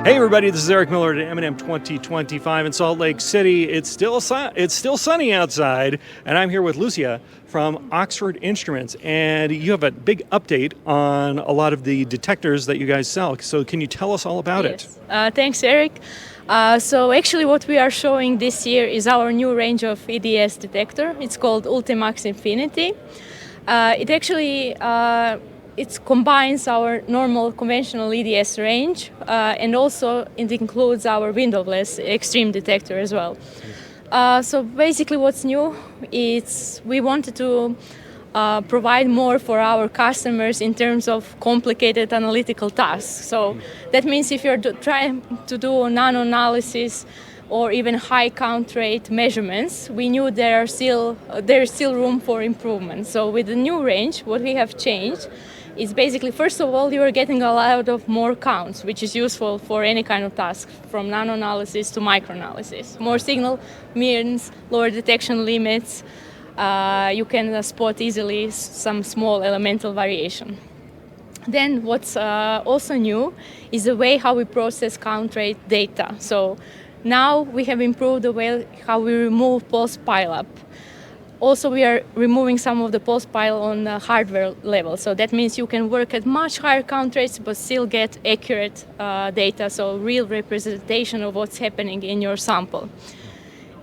Hey everybody, this is Eric Miller at M&M 2025 in Salt Lake City. It's still sunny outside, and I'm here with Lucia from Oxford Instruments, and you have a big update on a lot of the detectors that you guys sell. So can you tell us all about it? Thanks, Eric. So actually what we are showing this year is our new range of EDS detector. It's called Ultim Max Infinity. It combines our normal conventional EDS range and also it includes our windowless extreme detector as well. So basically what's new is we wanted to provide more for our customers in terms of complicated analytical tasks. So that means if you're trying to do nano-analysis or even high count rate measurements, we knew there's still room for improvement. So with the new range, what we have changed is basically, first of all, you are getting a lot of more counts, which is useful for any kind of task, from nano-analysis to micro-analysis. More signal means lower detection limits. You can spot easily some small elemental variation. Then what's also new is the way how we process count rate data. So now we have improved the way how we remove pulse pileup. Also, we are removing some of the pulse pile on the hardware level. So that means you can work at much higher count rates but still get accurate data, so real representation of what's happening in your sample.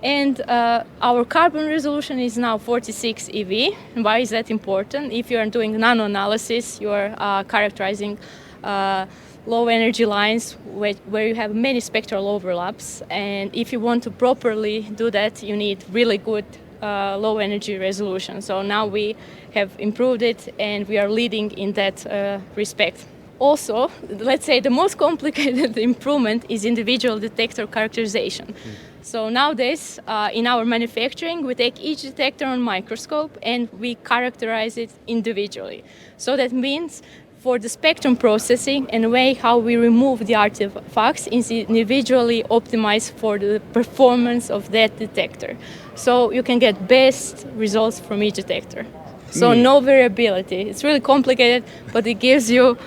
And our carbon resolution is now 46 eV. Why is that important? If you are doing nano-analysis, you are characterizing low energy lines where you have many spectral overlaps. And if you want to properly do that, you need really good low energy resolution. So now we have improved it and we are leading in that respect. Also, let's say the most complicated improvement is individual detector characterization. So nowadays, in our manufacturing, we take each detector on microscope and we characterize it individually. So that means for the spectrum processing and the way how we remove the artifacts is individually optimized for the performance of that detector. So you can get best results from each detector. So no variability. It's really complicated, but it gives you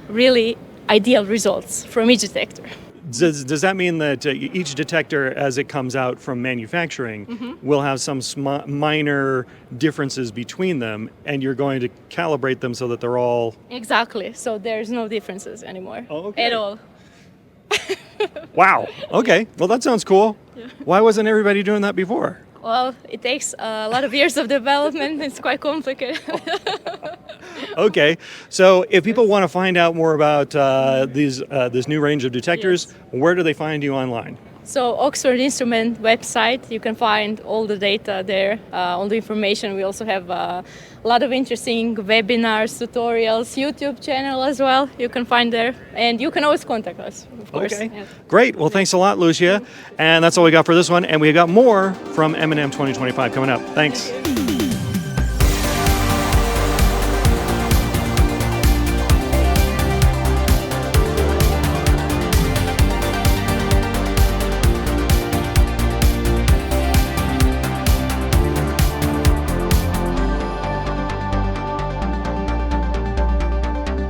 really ideal results from each detector. Does that mean that each detector, as it comes out from manufacturing, will have some minor differences between them, and you're going to calibrate them so that they're all... Exactly. So there's no differences anymore at all. Wow. Okay. Well, that sounds cool. Yeah. Why wasn't everybody doing that before? Well, it takes a lot of years of development. It's quite complicated. Okay, so if people want to find out more about this new range of detectors, where do they find you online? So Oxford Instrument website, you can find all the data there, all the information. We also have a lot of interesting webinars, tutorials, YouTube channel as well. You can find there, and you can always contact us, of course. Okay, great. Well, thanks a lot, Lucia. And that's all we got for this one, and we got more from M&M 2025 coming up. Thanks.